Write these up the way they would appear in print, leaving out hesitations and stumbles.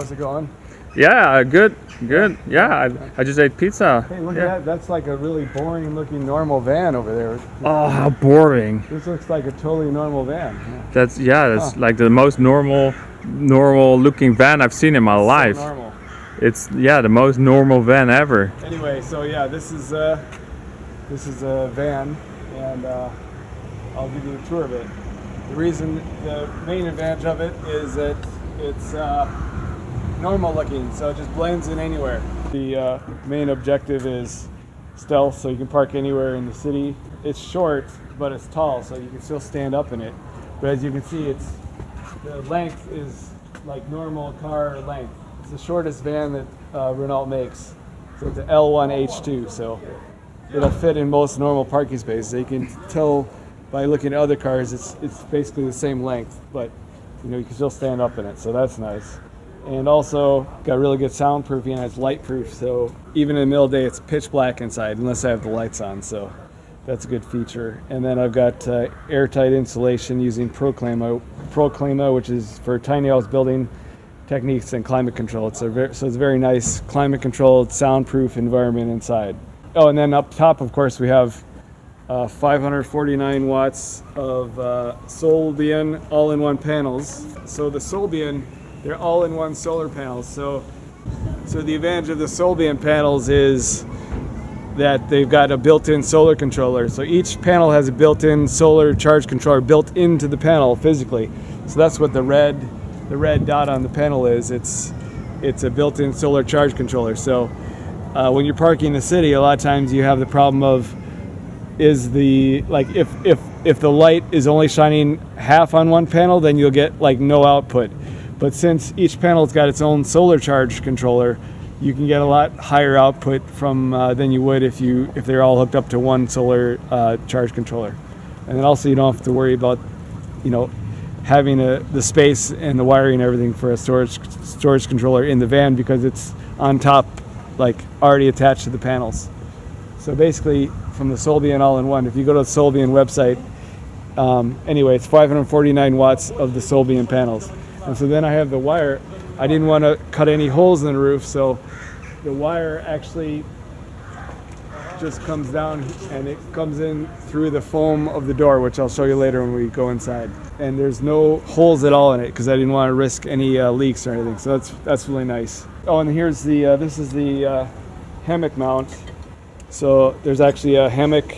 How's it going? Yeah, good. Yeah, I just ate pizza. Hey, look at that. That's like a really boring looking normal van over there. Oh, how boring. This looks like a totally normal van. That's like the most normal looking van I've seen in my life. So normal. It's the most normal van ever. Anyway, so yeah, this is a van, and I'll give you a tour of it. The main advantage of it is that it's normal looking, so it just blends in anywhere. The main objective is stealth, so you can park anywhere in the city. It's short, but it's tall, so you can still stand up in it. But as you can see, the length is like normal car length. It's the shortest van that Renault makes. So it's an L1H2, so it'll fit in most normal parking spaces. You can tell by looking at other cars, it's basically the same length, but you can still stand up in it, so that's nice. And also got really good soundproofing, and it's light proof, so even in the middle of the day it's pitch black inside unless I have the lights on, so that's a good feature. And then I've got airtight insulation using Proclima, which is for tiny house building techniques and climate control. So it's a very nice climate controlled soundproof environment inside. Oh, and then up top, of course, we have 549 watts of Solbian all-in-one panels. So the Solbian, they're all-in-one solar panels. So the advantage of the Solbian panels is that they've got a built-in solar controller. So each panel has a built-in solar charge controller built into the panel physically. So that's what the red dot on the panel is. It's a built-in solar charge controller. So when you're parking in the city, a lot of times you have the problem of if the light is only shining half on one panel, then you'll get like no output. But since each panel's got its own solar charge controller, you can get a lot higher output from than you would if they're all hooked up to one solar charge controller. And then also you don't have to worry about having the space and the wiring and everything for a storage controller in the van, because it's on top, like already attached to the panels. So basically, from the Solbian all-in-one, if you go to the Solbian website, anyway, it's 549 watts of the Solbian panels. And so then I have the wire. I didn't want to cut any holes in the roof, so the wire actually just comes down and it comes in through the foam of the door, which I'll show you later when we go inside. And there's no holes at all in it because I didn't want to risk any leaks or anything. So that's really nice. Oh, and here's this is the hammock mount. So there's actually a hammock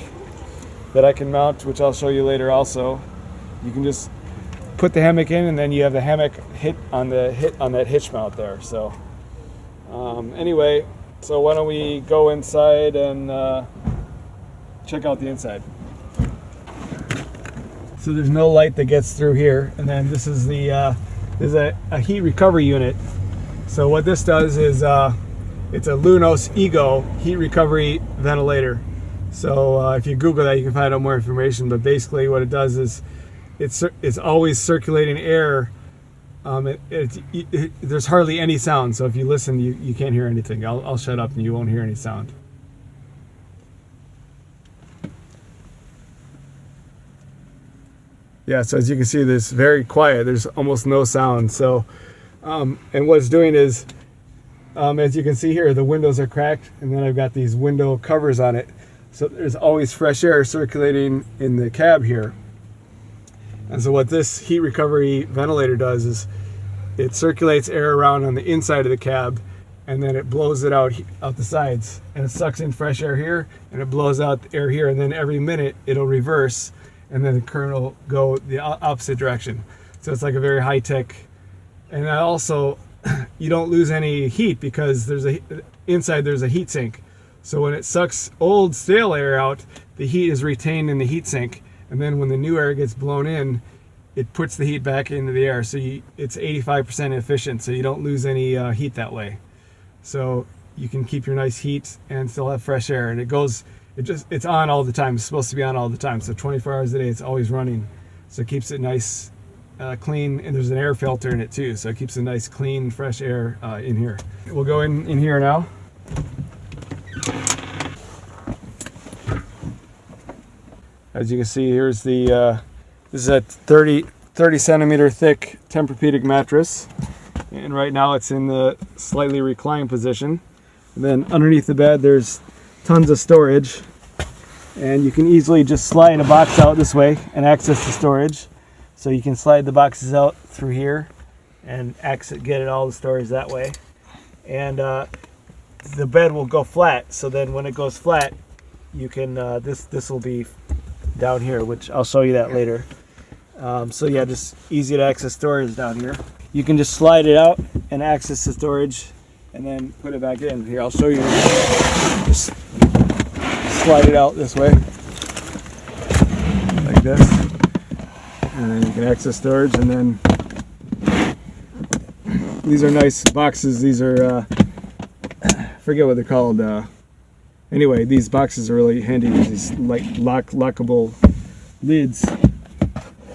that I can mount, which I'll show you later also. You can just put the hammock in, and then you have the hammock hit on that hitch mount there. So anyway, so why don't we go inside and check out the inside. So there's no light that gets through here, and then this is there's a heat recovery unit. So what this does is it's a Lunos Ego heat recovery ventilator. So if you Google that, you can find out more information. But basically, what it does is it's always circulating air. There's hardly any sound. So if you listen, you can't hear anything. I'll shut up and you won't hear any sound. Yeah. So as you can see, this very quiet. There's almost no sound. So and what it's doing is, as you can see here, the windows are cracked, and then I've got these window covers on it. So there's always fresh air circulating in the cab here. And so what this heat recovery ventilator does is it circulates air around on the inside of the cab, and then it blows it out the sides. And it sucks in fresh air here, and it blows out the air here. And then every minute it'll reverse, and then the current will go the opposite direction. So it's like a very high-tech. And also, you don't lose any heat because inside there's a heat sink. So when it sucks old stale air out, the heat is retained in the heat sink, and then when the new air gets blown in, it puts the heat back into the air. So it's 85% efficient, so you don't lose any heat that way. So you can keep your nice heat and still have fresh air, and it's on all the time. It's supposed to be on all the time, so 24 hours a day it's always running. So it keeps it nice, clean, and there's an air filter in it too, so it keeps a nice clean fresh air in here. We'll go in here now. As you can see, here's this is a 30 centimeter thick Tempur-Pedic mattress. and right now it's in the slightly reclined position. And then underneath the bed there's tons of storage, and you can easily just slide a box out this way and access the storage. So you can slide the boxes out through here and get it all the storage that way. And the bed will go flat, so then when it goes flat, you can this will be down here, which I'll show you that later. So yeah, just easy to access storage down here. You can just slide it out and access the storage and then put it back in. Here, I'll show you. Just slide it out this way, like this, and then you can access storage. And then these are nice boxes. These are I forget what they're called. Anyway, these boxes are really handy with these lockable lids.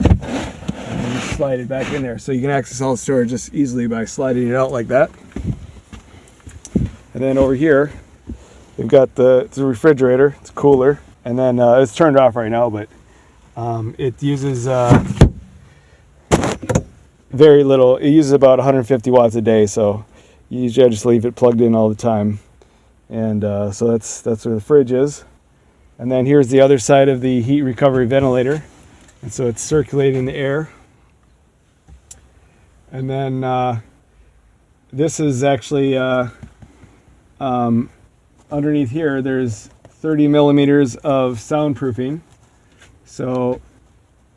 And you slide it back in there, so you can access all the storage just easily by sliding it out like that. And then over here, we've got it's a refrigerator, it's a cooler, and then it's turned off right now, but it uses very little. It uses about 150 watts a day, so you usually just leave it plugged in all the time. And so that's where the fridge is. And then here's the other side of the heat recovery ventilator, and so it's circulating the air. And then this is actually underneath here, there's 30 millimeters of soundproofing. So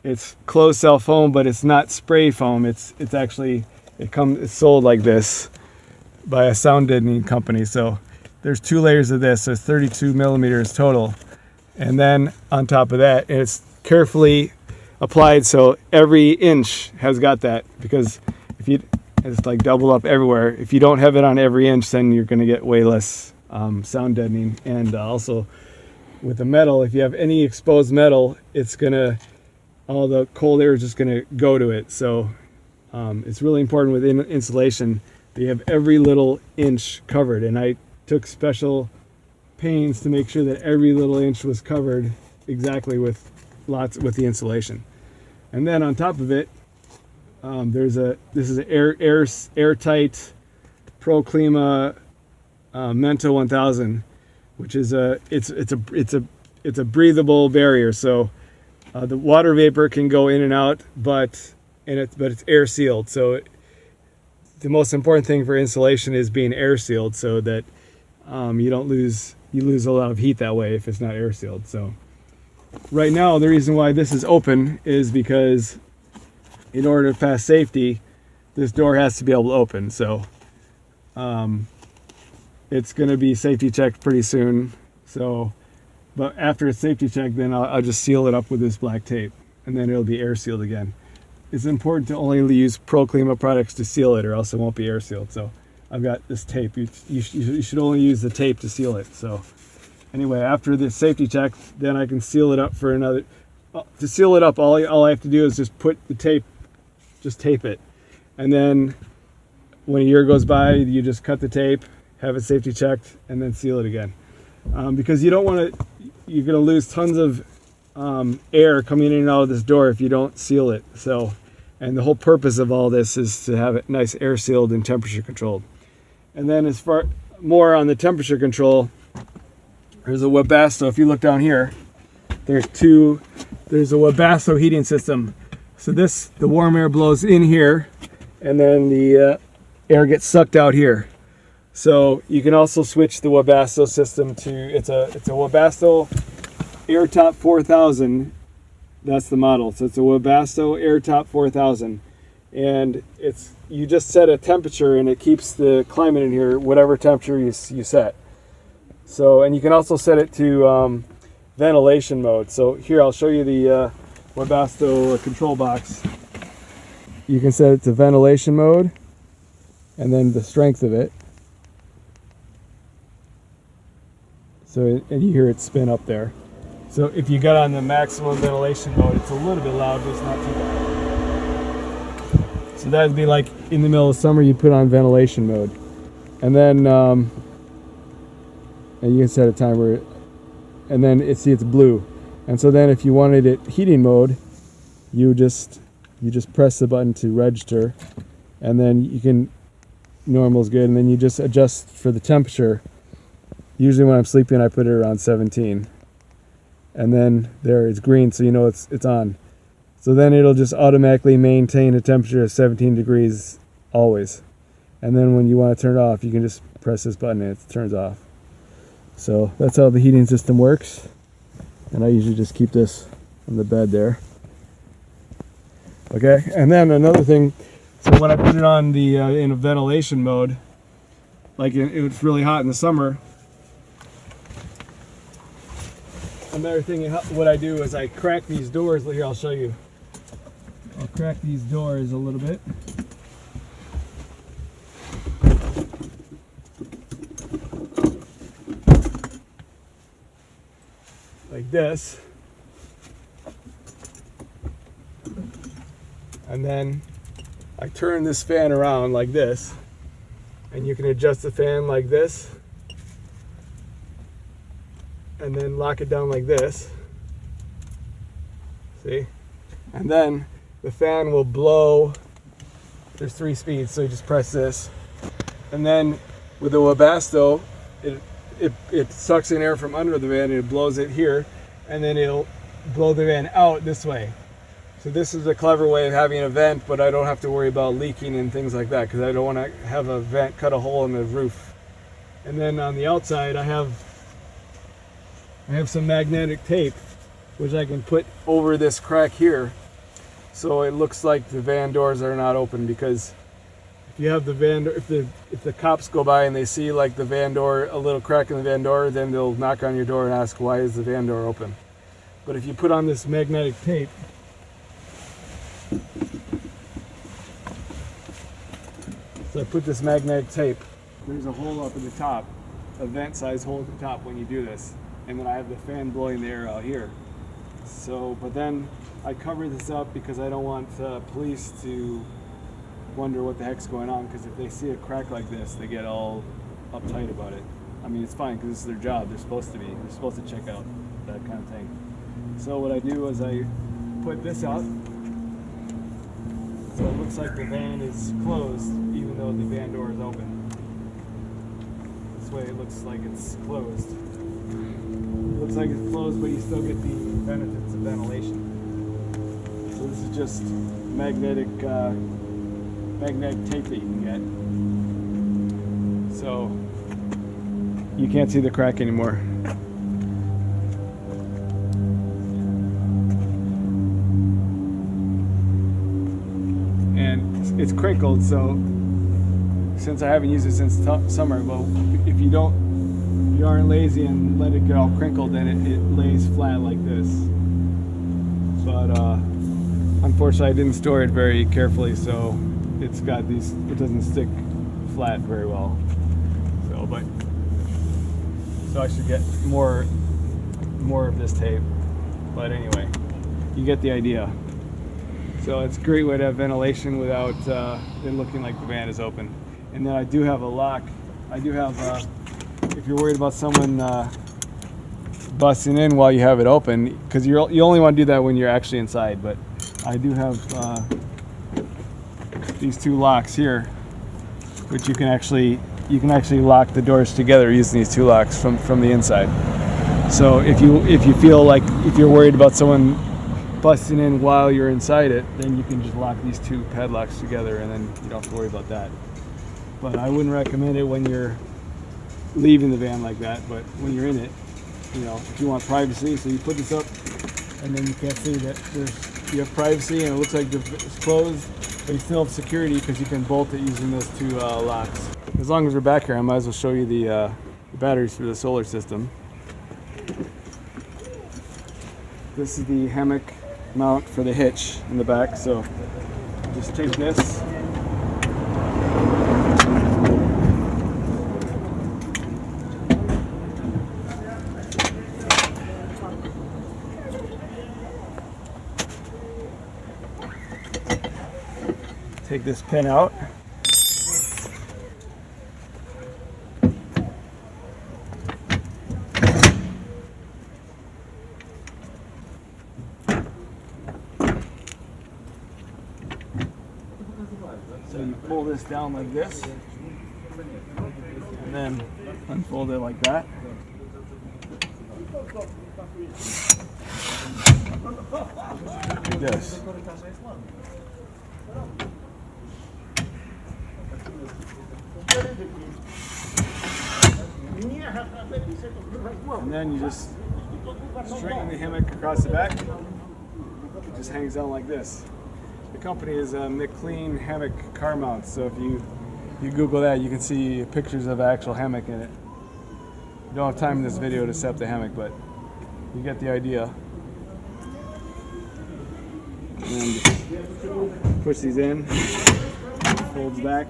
it's closed cell foam, but it's not spray foam. It's actually, it's sold like this by a sound deadening company. So there's 2 layers of this, so it's 32 millimeters total. And then on top of that, it's carefully applied, so every inch has got that, because it's like doubled up everywhere. If you don't have it on every inch, then you're going to get way less sound deadening. And also with the metal, if you have any exposed metal, all the cold air is just going to go to it. So it's really important with insulation that you have every little inch covered. And I took special pains to make sure that every little inch was covered exactly with the insulation. And then on top of it, this is an airtight ProClima Mento 1000, which is it's a breathable barrier. So the water vapor can go in and out, but it's air sealed. So the most important thing for insulation is being air sealed, so that you lose a lot of heat that way if it's not air sealed. So right now, the reason why this is open is because in order to pass safety, this door has to be able to open. So it's going to be safety checked pretty soon. So, but after it's safety checked, then I'll just seal it up with this black tape, and then it'll be air sealed again. It's important to only use ProClima products to seal it, or else it won't be air sealed. So I've got this tape. You should only use the tape to seal it. So anyway, after the safety check, then I can seal it up for another. To seal it up, all I have to do is just put the tape, just tape it. And then when a year goes by, you just cut the tape, have it safety checked, and then seal it again. Because you don't want to, you're going to lose tons of air coming in and out of this door if you don't seal it. So, and the whole purpose of all this is to have it nice air sealed and temperature controlled. And then as far more on the temperature control, there's a Webasto. If you look down here, there's a Webasto heating system. So the warm air blows in here, and then the air gets sucked out here. So you can also switch the Webasto system to, it's a Webasto AirTop 4000. That's the model. So it's a Webasto AirTop 4000, and you just set a temperature, and it keeps the climate in here whatever temperature you set. So, and you can also set it to ventilation mode. So here, I'll show you the Webasto control box. You can set it to ventilation mode, and then the strength of it. So, and you hear it spin up there. So if you got on the maximum ventilation mode, it's a little bit loud, but it's not too loud. So that would be like in the middle of summer, you put on ventilation mode. And then and you can set a timer, and then it's blue. And so then if you wanted it heating mode, you just press the button to register, and then you can normal is good, and then you just adjust for the temperature. Usually when I'm sleeping, I put it around 17, and then there it's green, so you know it's on. So then it'll just automatically maintain a temperature of 17 degrees always. And then when you want to turn it off, you can just press this button and it turns off. So that's how the heating system works. And I usually just keep this on the bed there. Okay, and then another thing, so when I put it on the in a ventilation mode, like it was really hot in the summer. Another thing, what I do is I crack these doors. Here, I'll show you. I'll crack these doors a little bit. Like this. And then I turn this fan around like this. And you can adjust the fan like this. And then lock it down like this. See? And then the fan will blow. There's 3 speeds, so you just press this. And then with the Webasto, it sucks in air from under the van and it blows it here, and then it'll blow the van out this way. So this is a clever way of having a vent, but I don't have to worry about leaking and things like that, because I don't want to have a vent cut a hole in the roof. And then on the outside I have some magnetic tape which I can put over this crack here, so it looks like the van doors are not open. Because if you have the van door, if the cops go by and they see like the van door, a little crack in the van door, then they'll knock on your door and ask, why is the van door open? But if you put on this magnetic tape, so I put this magnetic tape, there's a hole up at the top, a vent size hole at the top when you do this, and then I have the fan blowing the air out here. So, but then I cover this up because I don't want police to wonder what the heck's going on, because if they see a crack like this, they get all uptight about it. I mean, it's fine because this is their job. They're supposed to check out that kind of thing. So what I do is I put this up so it looks like the van is closed even though the van door is open. This way it looks like it's closed. It looks like it's closed, but you still get the benefits of ventilation. So this is just magnetic tape that you can get. So you can't see the crack anymore. And it's crinkled, so since I haven't used it since summer, but if you aren't lazy and let it get all crinkled, then it lays flat like this. But unfortunately I didn't store it very carefully, so it doesn't stick flat very well. So I should get more of this tape. But anyway, you get the idea. So it's a great way to have ventilation without it looking like the van is open. And then I do have a lock. If you're worried about someone busting in while you have it open, because you only want to do that when you're actually inside, but I do have these 2 locks here, which you can actually lock the doors together using these 2 locks from the inside. So if you feel like, if you're worried about someone busting in while you're inside it, then you can just lock these 2 padlocks together, and then you don't have to worry about that. But I wouldn't recommend it when you're leaving the van like that. But when you're in it, if you want privacy, so you put this up, and then you can't see that you have privacy, and it looks like it's closed, but you still have security because you can bolt it using those 2 locks. As long as we're back here, I might as well show you the batteries for the solar system. This is the hammock mount for the hitch in the back, so just take this. Take this pin out. So you pull this down like this. and then unfold it like that. Like this. And then you just string the hammock across the back. It just hangs down like this. The company is McLean Hammock Car Mounts, so if you Google that, you can see pictures of actual hammock in it. You don't have time in this video to set up the hammock, but you get the idea. And push these in, folds back.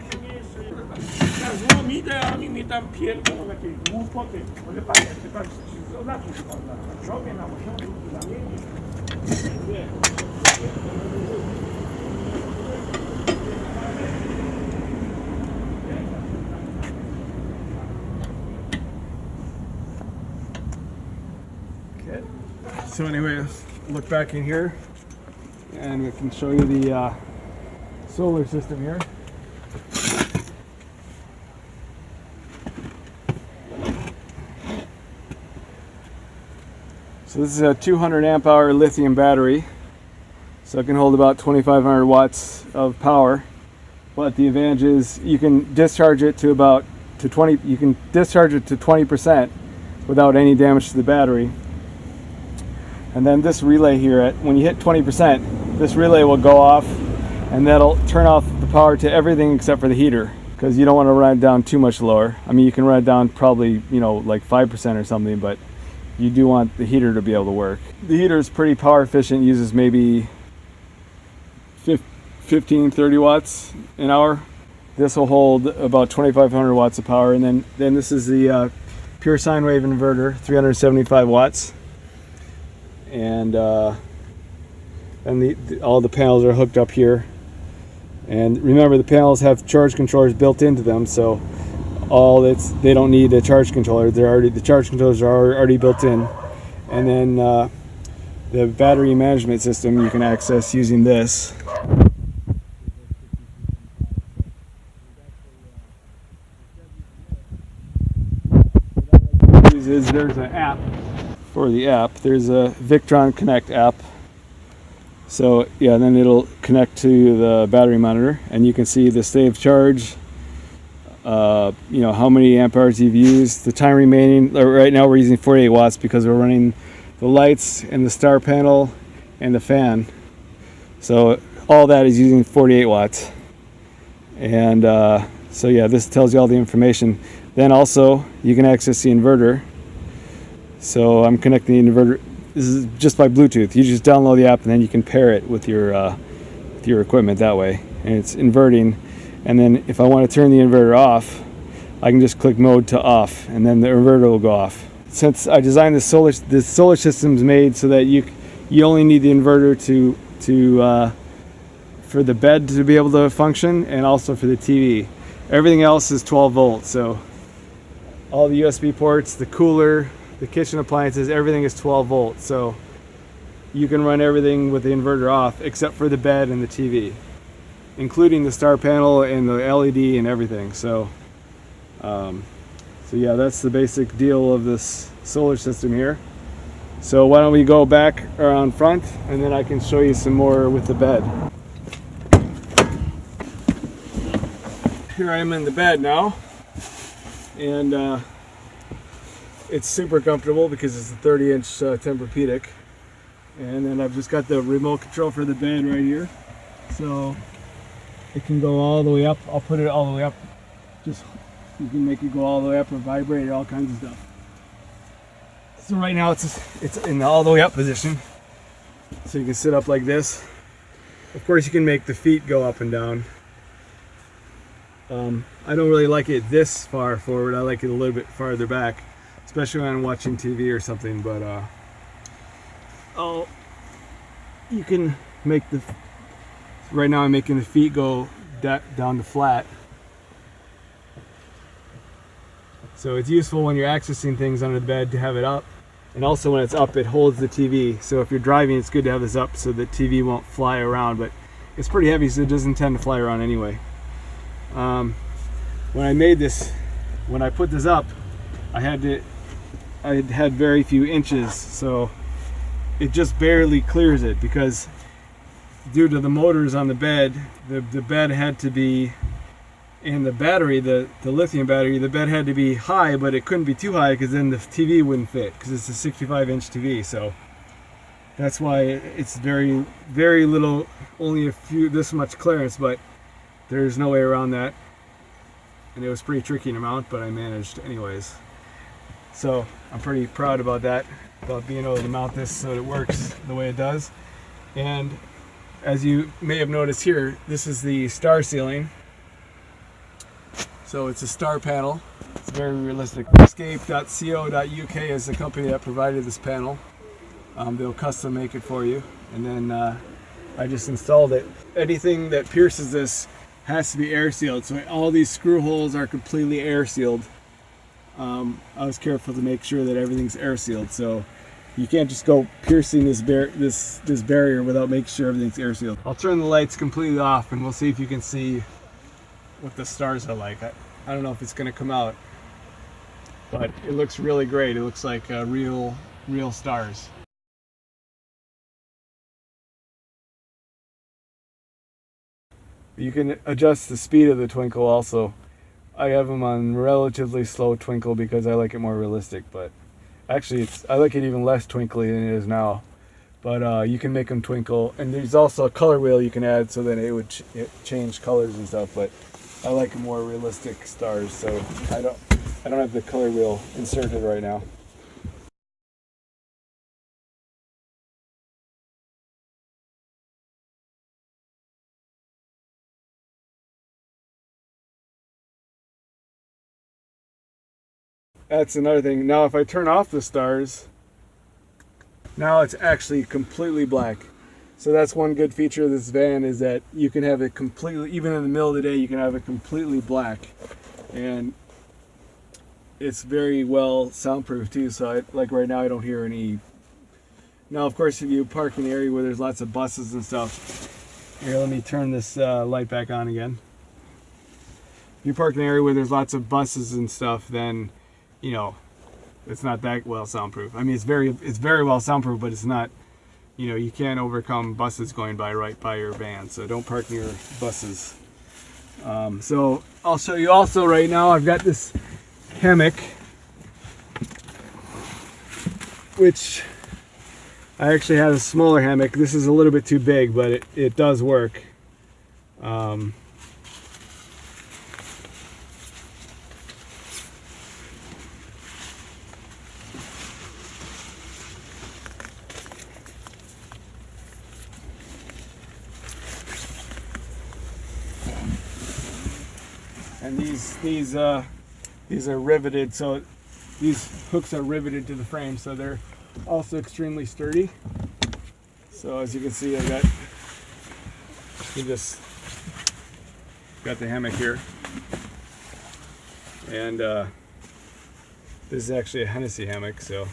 Okay. So anyway, let's look back in here, and we can show you the solar system here. So this is a 200 amp hour lithium battery, so it can hold about 2,500 watts of power. But the advantage is you can discharge it to 20% without any damage to the battery. And then this relay here, when you hit 20%, this relay will go off, and that'll turn off the power to everything except for the heater, because you don't want to run it down too much lower. I mean, you can run it down probably, like 5% or something, but you do want the heater to be able to work. The heater is pretty power efficient, uses maybe 15-30 watts an hour. This will hold about 2,500 watts of power, and then this is the pure sine wave inverter, 375 watts. And all the panels are hooked up here. And remember, the panels have charge controllers built into them, so they don't need a charge controller. The charge controllers are already built in. And then the battery management system you can access using this. There's an app for the app. There's a Victron Connect app. So yeah, then it'll connect to the battery monitor, and you can see the state of charge. How many amp hours you've used, the time remaining. Right now we're using 48 watts because we're running the lights and the star panel and the fan. So all that is using 48 watts. And so yeah, this tells you all the information. Then also you can access the inverter. So I'm connecting the inverter. This is just by Bluetooth. You just download the app, and then you can pair it with your equipment that way, and it's inverting. And then if I want to turn the inverter off, I can just click mode to off, and then the inverter will go off. Since I designed this solar system is made so that you only need the inverter for the bed to be able to function, and also for the TV. Everything else is 12 volts. So all the USB ports, the cooler, the kitchen appliances, everything is 12 volts. So you can run everything with the inverter off except for the bed and the TV, including the star panel and the LED and everything. So yeah, that's the basic deal of this solar system here. So why don't we go back around front, and then I can show you some more with the bed. Here I am in the bed now, and it's super comfortable because it's a 30-inch Tempur-Pedic. And then I've just got the remote control for the bed right here, so it can go all the way up. I'll put it all the way up. Just you can make it go all the way up or vibrate, all kinds of stuff. So right now it's in the all the way up position, so you can sit up like this. Of course, you can make the feet go up and down. I don't really like it this far forward. I like it a little bit farther back, especially when I'm watching TV or something. But you can make right now I'm making the feet go down to flat. So it's useful when you're accessing things under the bed to have it up, and also when it's up, it holds the TV. So if you're driving, it's good to have this up so the TV won't fly around, but it's pretty heavy, so it doesn't tend to fly around anyway. When I made this when I put this up, I had very few inches, so it just barely clears it, because due to the motors on the bed, the bed had to be, and the battery, the lithium battery, the bed had to be high, but it couldn't be too high because then the TV wouldn't fit, because it's a 65-inch TV. So that's why it's very, very little, only a few, this much clearance, but there's no way around that. And it was pretty tricky to mount, but I managed anyways. So I'm pretty proud about that, about being able to mount this so it works the way it does. And as you may have noticed here, this is the star ceiling. So it's a star panel. It's very realistic. Escape.co.uk is the company that provided this panel. They'll custom make it for you. And then I just installed it. Anything that pierces this has to be air sealed. So all these screw holes are completely air sealed. I was careful to make sure that everything's air sealed. So you can't just go piercing this barrier without making sure everything's air sealed. I'll turn the lights completely off and we'll see if you can see what the stars are like. I don't know if it's going to come out, but it looks really great. It looks like real stars. You can adjust the speed of the twinkle also. I have them on relatively slow twinkle because I like it more realistic, but actually I like it even less twinkly than it is now. But you can make them twinkle, and there's also a color wheel you can add so that it would change colors and stuff. But I like more realistic stars, so I don't have the color wheel inserted right now. That's another thing. Now if I turn off the stars, now it's actually completely black. So that's one good feature of this van, is that you can have it completely, even in the middle of the day, you can have it completely black. And it's very well soundproof too, so like right now I don't hear any. Now of course if you park in an area where there's lots of buses and stuff, here let me turn this light back on again. If you park in an area where there's lots of buses and stuff, then you know it's not that well soundproof. I mean it's very well soundproof, but it's not, you know, you can't overcome buses going by right by your van, so don't park near buses. So I'll show you also right now, I've got this hammock, which I actually had a smaller hammock. This is a little bit too big, but it does work. And these are riveted, so these hooks are riveted to the frame, so they're also extremely sturdy. So as you can see, I just got the hammock here, and this is actually a Hennessy hammock, so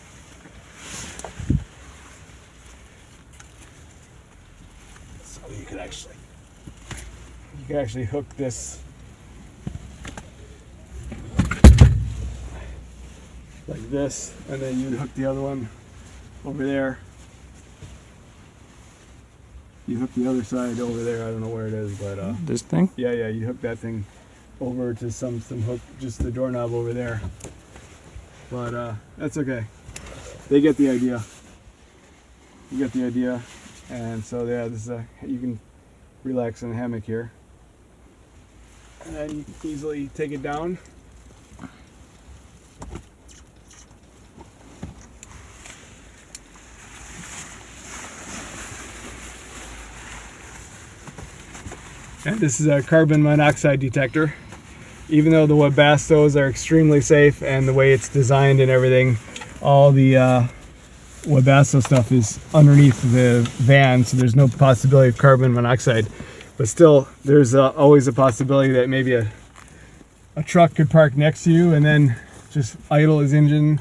you can actually hook this like this, and then you hook the other one over there. You hook the other side over there. I don't know where it is, but this thing? Yeah, you hook that thing over to some hook, just the doorknob over there. But that's okay. They get the idea. You get the idea, and so yeah, this is you can relax in the hammock here, and then you can easily take it down. And this is a carbon monoxide detector. Even though the Webastos are extremely safe, and the way it's designed and everything, all the Webasto stuff is underneath the van, so there's no possibility of carbon monoxide. But still, there's always a possibility that maybe a truck could park next to you and then just idle his engine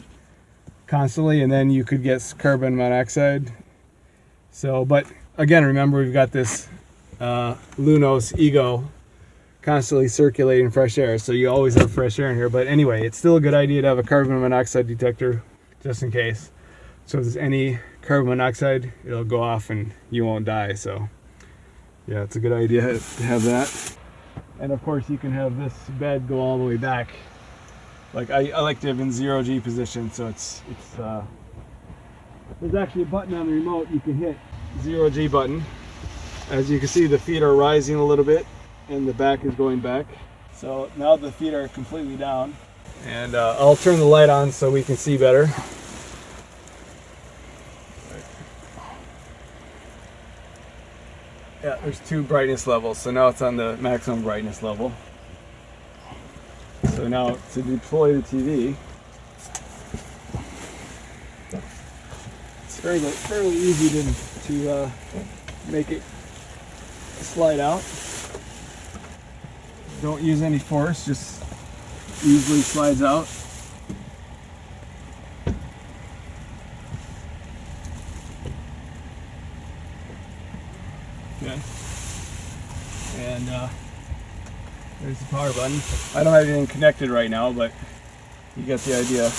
constantly, and then you could get carbon monoxide. So, but again, remember we've got this Lunos Ego constantly circulating fresh air, so you always have fresh air in here. But anyway, it's still a good idea to have a carbon monoxide detector just in case. So if there's any carbon monoxide, it'll go off and you won't die. So yeah, it's a good idea to have that. And of course you can have this bed go all the way back. Like I like to have in 0G position, so it's there's actually a button on the remote you can hit, 0G button. As you can see, the feet are rising a little bit and the back is going back. So now the feet are completely down, and I'll turn the light on so we can see better. Yeah, there's 2 brightness levels, so now it's on the maximum brightness level. So now to deploy the TV, it's fairly easy to make it slide out. Don't use any force, just easily slides out. Okay. And there's the power button. I don't have anything connected right now, but you get the idea.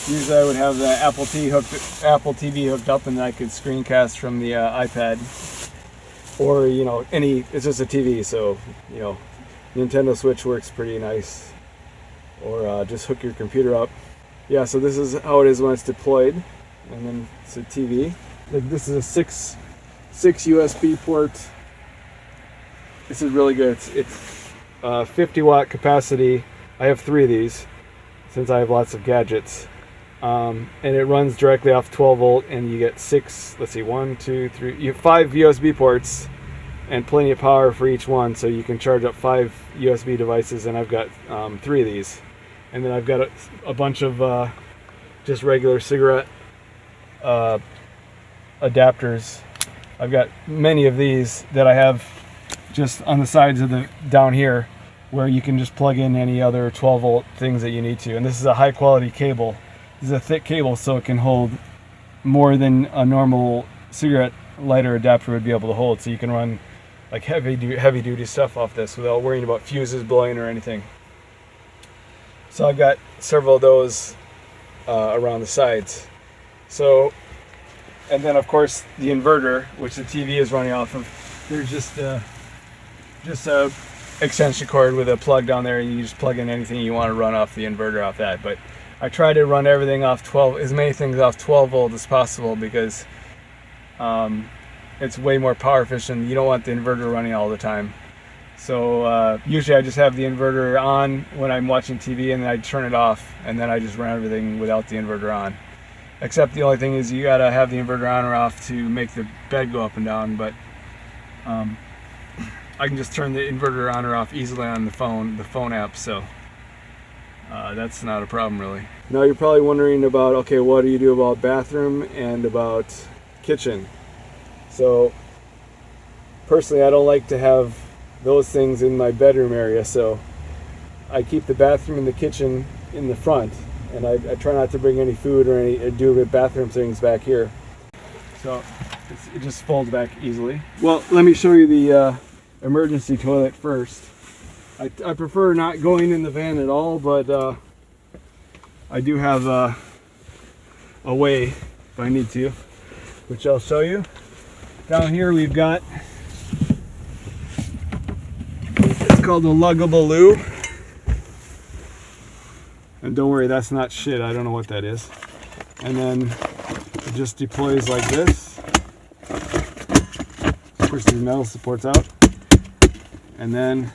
Usually I would have the Apple TV hooked up, and then I could screencast from the iPad, or it's just a TV, so Nintendo Switch works pretty nice, or just hook your computer up. Yeah, so this is how it is when it's deployed, and then it's a TV. Like, this is a six USB port. This is really good. It's 50 watt capacity. I have 3 of these since I have lots of gadgets, and it runs directly off 12 volt, and you get 5 USB ports and plenty of power for each one, so you can charge up 5 USB devices, and I've got 3 of these. And then I've got a bunch of just regular cigarette adapters. I've got many of these that I have just on the sides of down here, where you can just plug in any other 12 volt things that you need to. And this is a high quality cable. This is a thick cable, so it can hold more than a normal cigarette lighter adapter would be able to hold. So you can run like heavy duty stuff off this without worrying about fuses blowing or anything. So I've got several of those around the sides. So, and then of course the inverter, which the TV is running off of. There's just a extension cord with a plug down there, and you just plug in anything you want to run off the inverter off that. But I try to run everything off as many things off 12 volt as possible, because it's way more power efficient. You don't want the inverter running all the time. So usually I just have the inverter on when I'm watching TV, and then I turn it off, and then I just run everything without the inverter on. Except the only thing is you gotta have the inverter on or off to make the bed go up and down, but I can just turn the inverter on or off easily on the phone app, so that's not a problem really. Now you're probably wondering about, okay, what do you do about bathroom and about kitchen? So personally, I don't like to have those things in my bedroom area, so I keep the bathroom and the kitchen in the front, and I try not to bring any food or do bathroom things back here. So it just folds back easily. Well, let me show you the emergency toilet first. I prefer not going in the van at all, but I do have a way if I need to, which I'll show you. Down here we've got, it's called a luggable loo. And don't worry, that's not shit, I don't know what that is. And then it just deploys like this. Push these metal supports out. And then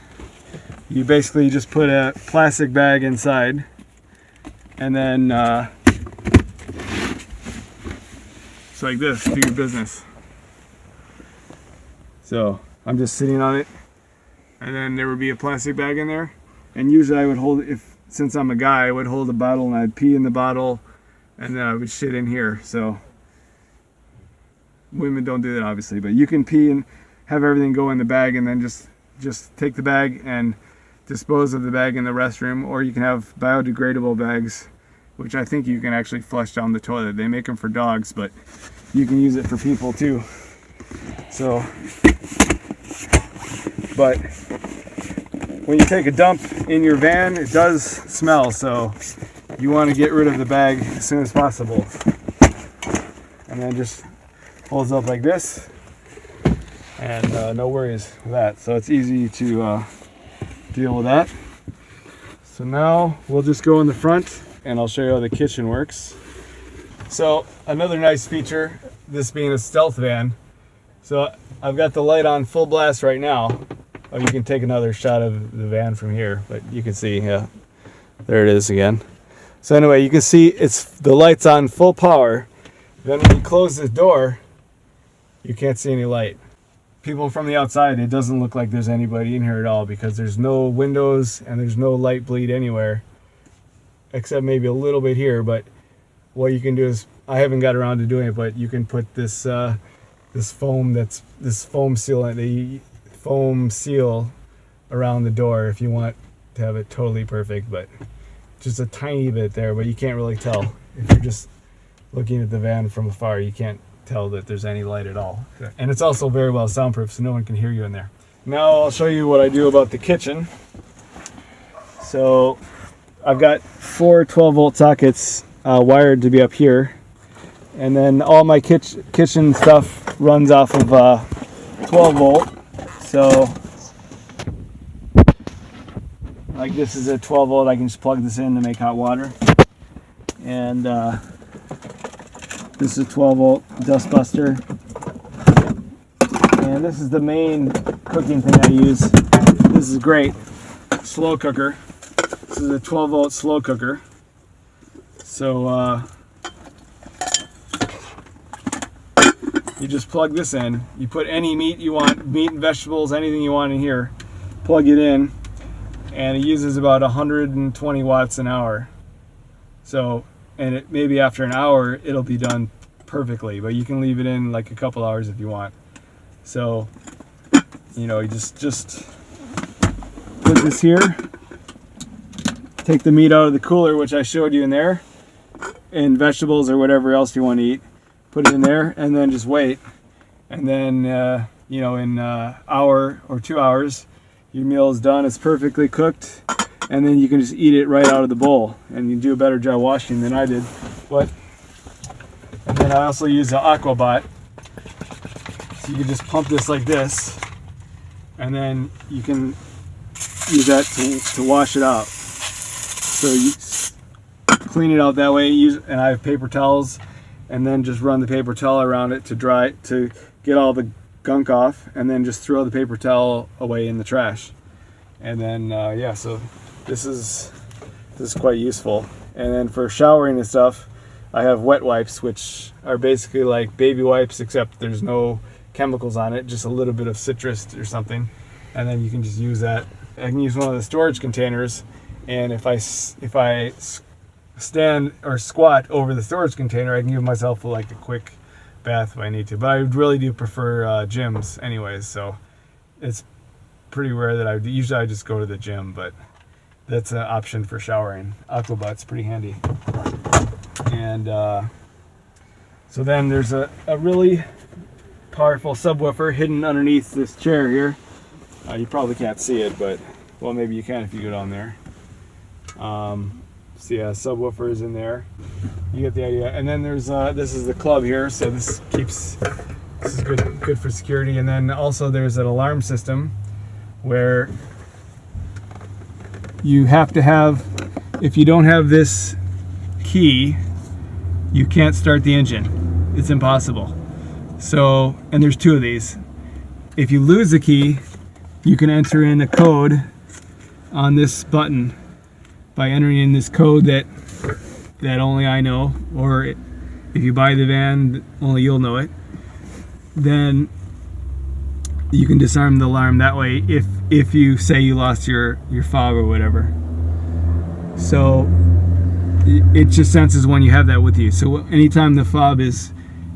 you basically just put a plastic bag inside, and then it's like this, do your business. So I'm just sitting on it, and then there would be a plastic bag in there, and usually I would hold, since I'm a guy, I would hold a bottle and I'd pee in the bottle, and then I would shit in here. So women don't do that obviously, but you can pee and have everything go in the bag, and then just take the bag and dispose of the bag in the restroom. Or you can have biodegradable bags, which I think you can actually flush down the toilet. They make them for dogs, but you can use it for people too. So, but when you take a dump in your van, it does smell, so you want to get rid of the bag as soon as possible. And then just folds up like this, and no worries with that. So it's easy to deal with that. So now we'll just go in the front and I'll show you how the kitchen works. So another nice feature, this being a stealth van, so I've got the light on full blast right now. Oh, you can take another shot of the van from here, but you can see, yeah, there it is again. So anyway, you can see the light's on full power. Then when you close the door, you can't see any light. People from the outside, it doesn't look like there's anybody in here at all because there's no windows and there's no light bleed anywhere, except maybe a little bit here. But what you can do is, I haven't got around to doing it, but you can put this foam seal around the door if you want to have it totally perfect, but just a tiny bit there, but you can't really tell. If you're just looking at the van from afar, you can't tell that there's any light at all. And it's also very well soundproof, so no one can hear you in there. Now I'll show you what I do about the kitchen. So I've got 4 12-volt sockets wired to be up here, and then all my kitchen stuff runs off of 12-volt. So like this is a 12-volt, I can just plug this in to make hot water. And this is a 12-volt dust buster. And this is the main cooking thing I use. This is great. Slow cooker. This is a 12-volt slow cooker. So you just plug this in. You put any meat you want, meat and vegetables, anything you want in here. Plug it in, and it uses about 120 watts an hour. So, and it maybe after an hour it'll be done perfectly, but you can leave it in like a couple hours if you want. So, you know, you just put this here, take the meat out of the cooler, which I showed you in there, and vegetables or whatever else you want to eat, put it in there, and then just wait. And then, you know, in an hour or 2 hours, your meal is done, it's perfectly cooked, and then you can just eat it right out of the bowl, and you do a better job washing than I did. And then I also use the Aquabot, so you can just pump this like this, and then you can use that to wash it out. So you clean it out that way, and I have paper towels, and then just run the paper towel around it to dry, to get all the gunk off, and then just throw the paper towel away in the trash. And then yeah, so this is quite useful. And then for showering and stuff, I have wet wipes, which are basically like baby wipes, except there's no chemicals on it, just a little bit of citrus or something, and then you can just use that. I can use one of the storage containers, and if I stand or squat over the storage container, I can give myself like a quick bath if I need to. But I really do prefer gyms anyways, so it's pretty rare that I just go to the gym, but that's an option for showering. Aquabot's pretty handy. And so then there's a really powerful subwoofer hidden underneath this chair here. You probably can't see it, but well, maybe you can if you go down there. So yeah, subwoofer is in there. You get the idea. And then there's this is the club here, so this is good for security. And then also there's an alarm system where you have to have, if you don't have this key, you can't start the engine. It's impossible. So, and there's 2 of these. If you lose the key, you can enter in a code on this button by entering in this code that only I know, or if you buy the van, only you'll know it. Then you can disarm the alarm that way if you say you lost your fob or whatever. So it just senses when you have that with you. So anytime the fob is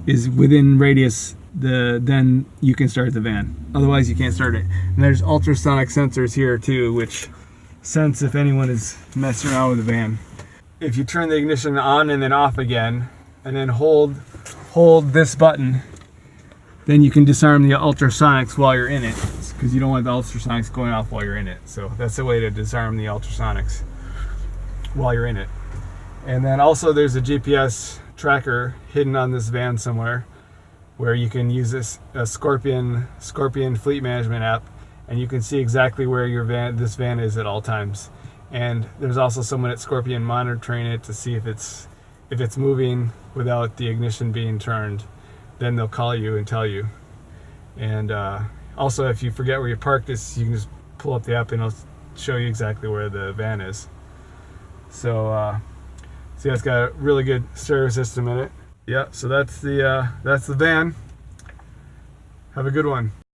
within radius, then you can start the van. Otherwise you can't start it. And there's ultrasonic sensors here too, which sense if anyone is messing around with the van. If you turn the ignition on and then off again, and then hold this button, then you can disarm the ultrasonics while you're in it. because you don't want the ultrasonics going off while you're in it. So that's a way to disarm the ultrasonics while you're in it. And then also there's a GPS tracker hidden on this van somewhere, where you can use this Scorpion fleet management app, and you can see exactly where this van is at all times. And there's also someone at Scorpion monitoring it to see if it's moving without the ignition being turned. Then they'll call you and tell you. And also, if you forget where you parked this, you can just pull up the app and it'll show you exactly where the van is. So see, it's got a really good stereo system in it. Yeah, so that's the van. Have a good one.